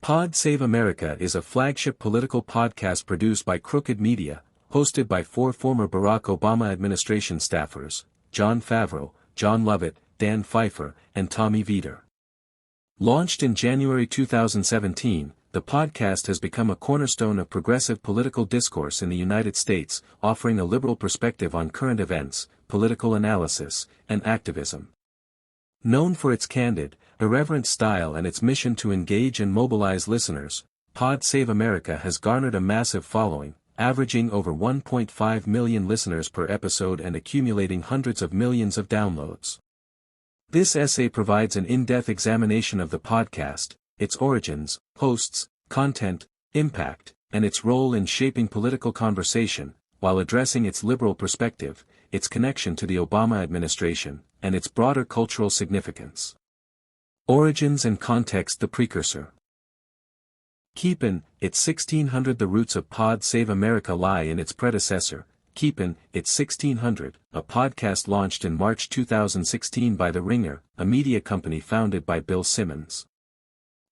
Pod Save America is a flagship political podcast produced by Crooked Media, hosted by four former Barack Obama administration staffers, Jon Favreau, Jon Lovett, Dan Pfeiffer, and Tommy Vietor. Launched in January 2017, the podcast has become a cornerstone of progressive political discourse in the United States, offering a liberal perspective on current events, political analysis, and activism. Known for its candid, irreverent style and its mission to engage and mobilize listeners, Pod Save America has garnered a massive following, averaging over 1.5 million listeners per episode and accumulating hundreds of millions of downloads. This essay provides an in-depth examination of the podcast, its origins, hosts, content, impact, and its role in shaping political conversation, while addressing its liberal perspective, its connection to the Obama administration, and its broader cultural significance. Origins and context. The precursor. Keepin', It's 1600. The roots of Pod Save America lie in its predecessor, Keepin', It's 1600, a podcast launched in March 2016 by The Ringer, a media company founded by Bill Simmons.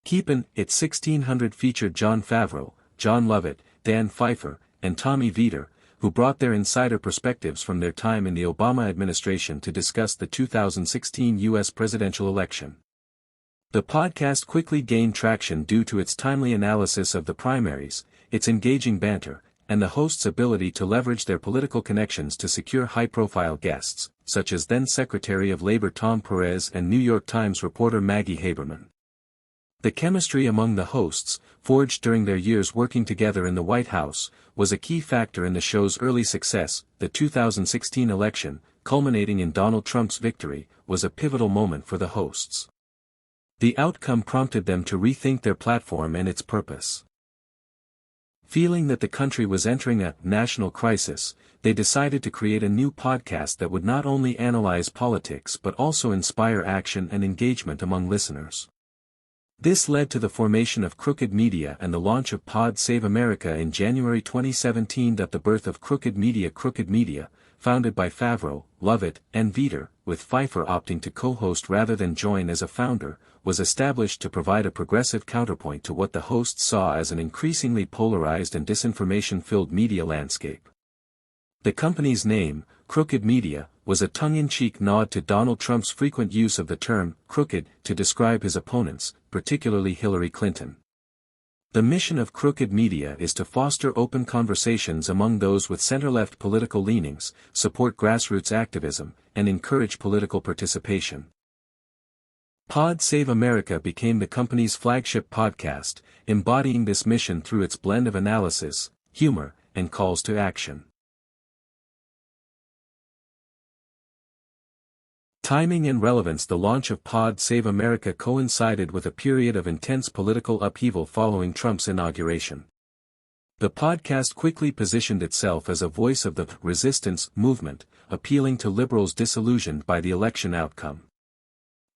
Keepin', It's 1600 featured Jon Favreau, Jon Lovett, Dan Pfeiffer, and Tommy Vietor, who brought their insider perspectives from their time in the Obama administration to discuss the 2016 U.S. presidential election. The podcast quickly gained traction due to its timely analysis of the primaries, its engaging banter, and the hosts' ability to leverage their political connections to secure high-profile guests, such as then-Secretary of Labor Tom Perez and New York Times reporter Maggie Haberman. The chemistry among the hosts, forged during their years working together in the White House, was a key factor in the show's early success. The 2016 election, culminating in Donald Trump's victory, was a pivotal moment for the hosts. The outcome prompted them to rethink their platform and its purpose. Feeling that the country was entering a national crisis, they decided to create a new podcast that would not only analyze politics but also inspire action and engagement among listeners. This led to the formation of Crooked Media and the launch of Pod Save America in January 2017. The birth of Crooked Media, founded by Favreau, Lovett, and Vietor, with Pfeiffer opting to co-host rather than join as a founder, was established to provide a progressive counterpoint to what the hosts saw as an increasingly polarized and disinformation-filled media landscape. The company's name, Crooked Media, was a tongue-in-cheek nod to Donald Trump's frequent use of the term crooked to describe his opponents, particularly Hillary Clinton. The mission of Crooked Media is to foster open conversations among those with center-left political leanings, support grassroots activism, and encourage political participation. Pod Save America became the company's flagship podcast, embodying this mission through its blend of analysis, humor, and calls to action. Timing and relevance. The launch of Pod Save America coincided with a period of intense political upheaval following Trump's inauguration. The podcast quickly positioned itself as a voice of the resistance movement, appealing to liberals disillusioned by the election outcome.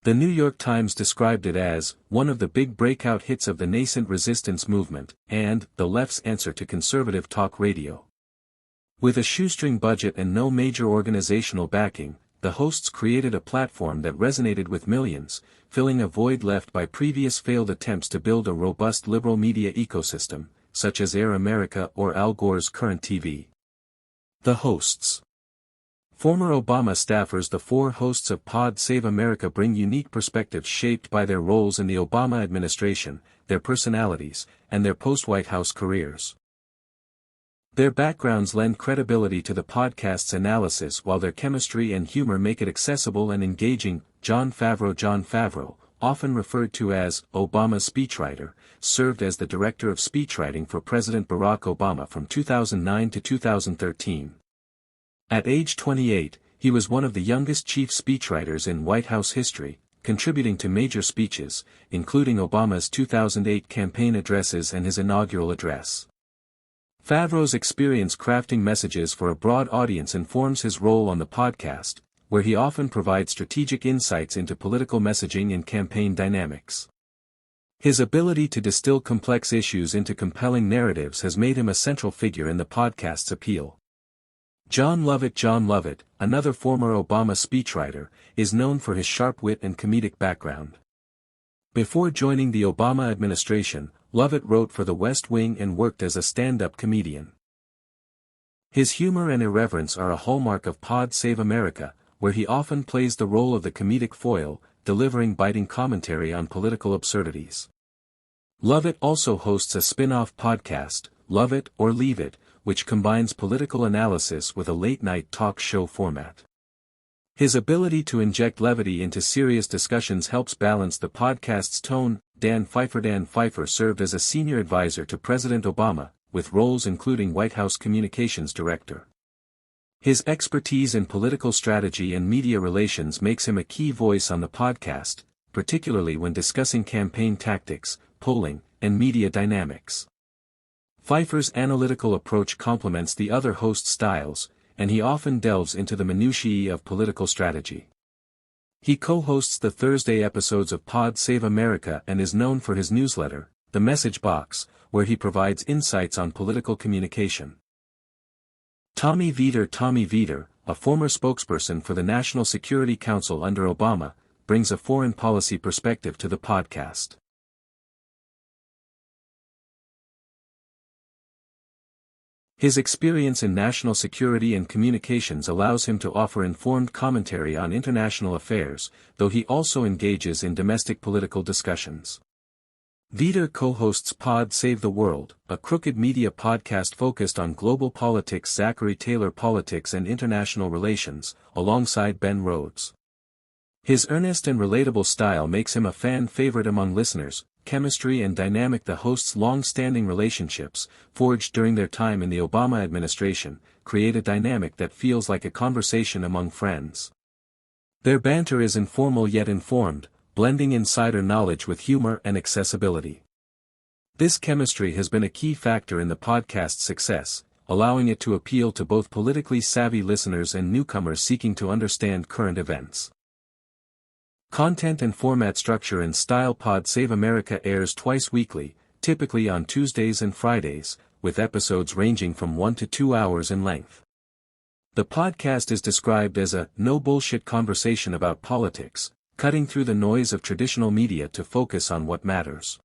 The New York Times described it as one of the big breakout hits of the nascent resistance movement, and the left's answer to conservative talk radio. With a shoestring budget and no major organizational backing, the hosts created a platform that resonated with millions, filling a void left by previous failed attempts to build a robust liberal media ecosystem, such as Air America or Al Gore's Current TV. The hosts. Former Obama staffers. The four hosts of Pod Save America bring unique perspectives shaped by their roles in the Obama administration, their personalities, and their post-White House careers. Their backgrounds lend credibility to the podcast's analysis while their chemistry and humor make it accessible and engaging. Jon Favreau, often referred to as Obama's speechwriter, served as the director of speechwriting for President Barack Obama from 2009 to 2013. At age 28, he was one of the youngest chief speechwriters in White House history, contributing to major speeches, including Obama's 2008 campaign addresses and his inaugural address. Favreau's experience crafting messages for a broad audience informs his role on the podcast, where he often provides strategic insights into political messaging and campaign dynamics. His ability to distill complex issues into compelling narratives has made him a central figure in the podcast's appeal. Jon Lovett, another former Obama speechwriter, is known for his sharp wit and comedic background. Before joining the Obama administration, Lovett wrote for The West Wing and worked as a stand-up comedian. His humor and irreverence are a hallmark of Pod Save America, where he often plays the role of the comedic foil, delivering biting commentary on political absurdities. Lovett also hosts a spin-off podcast, Love It or Leave It, which combines political analysis with a late-night talk show format. His ability to inject levity into serious discussions helps balance the podcast's tone. Dan Pfeiffer served as a senior advisor to President Obama, with roles including White House Communications Director. His expertise in political strategy and media relations makes him a key voice on the podcast, particularly when discussing campaign tactics, polling, and media dynamics. Pfeiffer's analytical approach complements the other hosts' styles, and he often delves into the minutiae of political strategy. He co-hosts the Thursday episodes of Pod Save America and is known for his newsletter, The Message Box, where he provides insights on political communication. Tommy Vietor, a former spokesperson for the National Security Council under Obama, brings a foreign policy perspective to the podcast. His experience in national security and communications allows him to offer informed commentary on international affairs, though he also engages in domestic political discussions. Vietor co-hosts Pod Save the World, a Crooked Media podcast focused on global politics, Zachary Taylor politics and international relations, alongside Ben Rhodes. His earnest and relatable style makes him a fan favorite among listeners. Chemistry and dynamic. The hosts' long-standing relationships, forged during their time in the Obama administration, create a dynamic that feels like a conversation among friends. Their banter is informal yet informed, blending insider knowledge with humor and accessibility. This chemistry has been a key factor in the podcast's success, allowing it to appeal to both politically savvy listeners and newcomers seeking to understand current events. Content and format structure and style. Pod Save America airs twice weekly, typically on Tuesdays and Fridays, with episodes ranging from 1 to 2 hours in length. The podcast is described as a no-bullshit conversation about politics, cutting through the noise of traditional media to focus on what matters.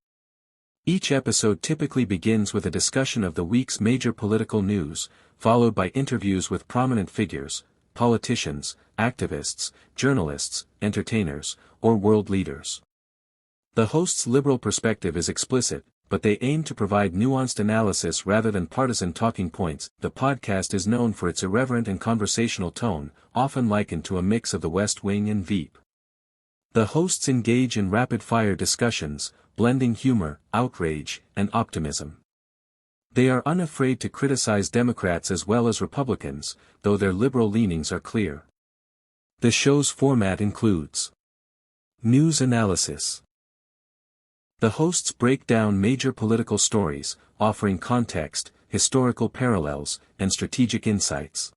Each episode typically begins with a discussion of the week's major political news, followed by interviews with prominent figures, politicians, activists, journalists, entertainers, or world leaders. The host's liberal perspective is explicit, but they aim to provide nuanced analysis rather than partisan talking points. The podcast is known for its irreverent and conversational tone, often likened to a mix of The West Wing and Veep. The hosts engage in rapid-fire discussions, blending humor, outrage, and optimism. They are unafraid to criticize Democrats as well as Republicans, though their liberal leanings are clear. The show's format includes news analysis. The hosts break down major political stories, offering context, historical parallels, and strategic insights.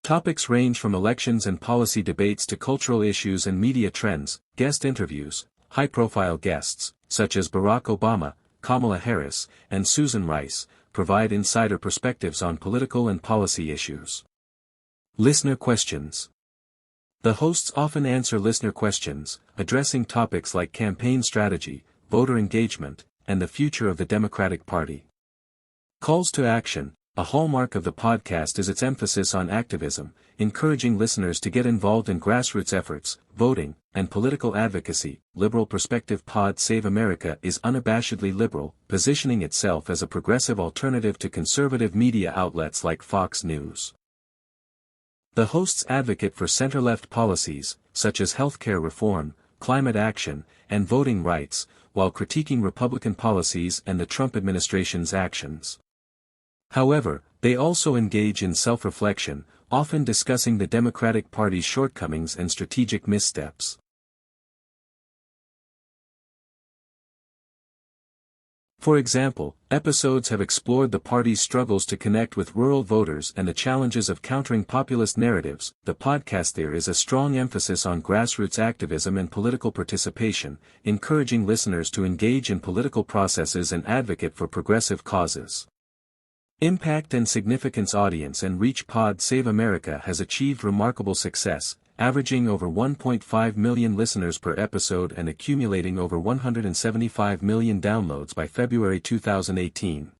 Topics range from elections and policy debates to cultural issues and media trends. Guest interviews. High-profile guests, such as Barack Obama, Kamala Harris, and Susan Rice, provide insider perspectives on political and policy issues. Listener questions. The hosts often answer listener questions, addressing topics like campaign strategy, voter engagement, and the future of the Democratic Party. Calls to action. A hallmark of the podcast is its emphasis on activism, encouraging listeners to get involved in grassroots efforts, voting, and political advocacy. Liberal perspective. Pod Save America is unabashedly liberal, positioning itself as a progressive alternative to conservative media outlets like Fox News. The hosts advocate for center-left policies, such as healthcare reform, climate action, and voting rights, while critiquing Republican policies and the Trump administration's actions. However, they also engage in self-reflection, often discussing the Democratic Party's shortcomings and strategic missteps. For example, episodes have explored the party's struggles to connect with rural voters and the challenges of countering populist narratives. The podcast there is a strong emphasis on grassroots activism and political participation, encouraging listeners to engage in political processes and advocate for progressive causes. Impact and significance. Audience and reach. Pod Save America has achieved remarkable success, averaging over 1.5 million listeners per episode and accumulating over 175 million downloads by February 2018.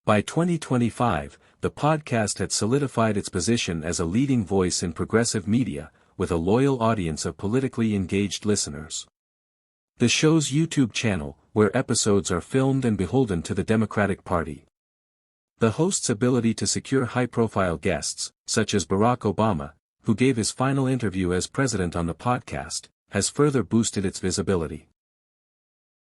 By 2025, the podcast had solidified its position as a leading voice in progressive media, with a loyal audience of politically engaged listeners. The show's YouTube channel, where episodes are filmed and beholden to the Democratic Party. The host's ability to secure high-profile guests, such as Barack Obama, who gave his final interview as president on the podcast, has further boosted its visibility.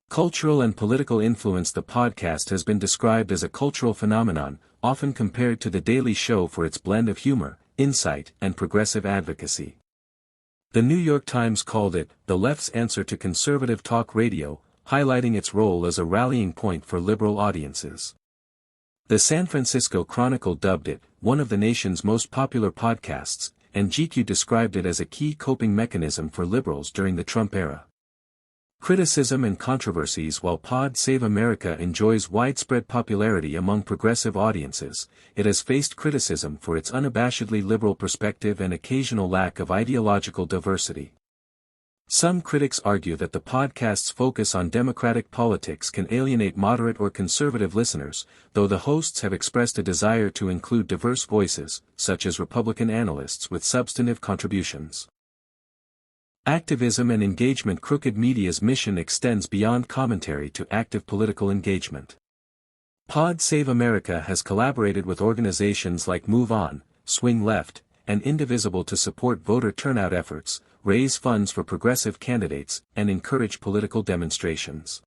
Cultural and political influence. The podcast has been described as a cultural phenomenon, often compared to The Daily Show for its blend of humor, insight, and progressive advocacy. The New York Times called it the left's answer to conservative talk radio, highlighting its role as a rallying point for liberal audiences. The San Francisco Chronicle dubbed it one of the nation's most popular podcasts, and GQ described it as a key coping mechanism for liberals during the Trump era. Criticism and controversies. While Pod Save America enjoys widespread popularity among progressive audiences, it has faced criticism for its unabashedly liberal perspective and occasional lack of ideological diversity. Some critics argue that the podcast's focus on democratic politics can alienate moderate or conservative listeners, though the hosts have expressed a desire to include diverse voices, such as Republican analysts with substantive contributions. Activism and engagement. Crooked Media's mission extends beyond commentary to active political engagement. Pod Save America has collaborated with organizations like Move On, Swing Left, and Indivisible to support voter turnout efforts, raise funds for progressive candidates, and encourage political demonstrations.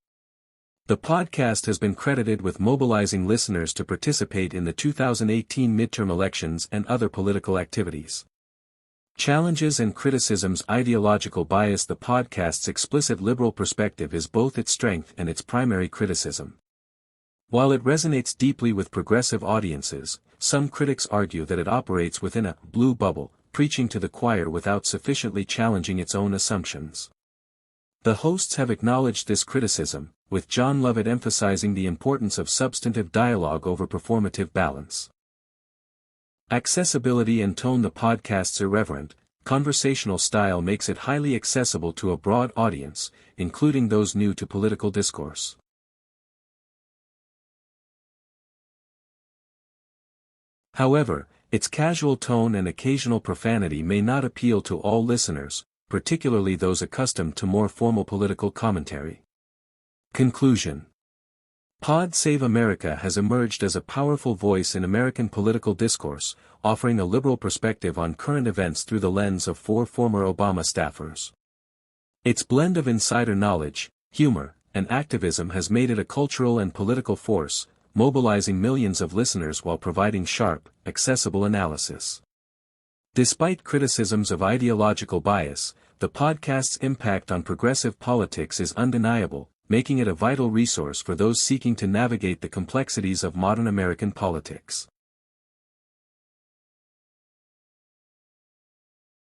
The podcast has been credited with mobilizing listeners to participate in the 2018 midterm elections and other political activities. Challenges and criticisms. Ideological bias. The podcast's explicit liberal perspective is both its strength and its primary criticism. While it resonates deeply with progressive audiences, some critics argue that it operates within a blue bubble, preaching to the choir without sufficiently challenging its own assumptions. The hosts have acknowledged this criticism, with John Lovett emphasizing the importance of substantive dialogue over performative balance. Accessibility and tone. The podcast's irreverent, conversational style makes it highly accessible to a broad audience, including those new to political discourse. However, its casual tone and occasional profanity may not appeal to all listeners, particularly those accustomed to more formal political commentary. Conclusion. Pod Save America has emerged as a powerful voice in American political discourse, offering a liberal perspective on current events through the lens of 4 former Obama staffers. Its blend of insider knowledge, humor, and activism has made it a cultural and political force, mobilizing millions of listeners while providing sharp, accessible analysis. Despite criticisms of ideological bias, the podcast's impact on progressive politics is undeniable, making it a vital resource for those seeking to navigate the complexities of modern American politics.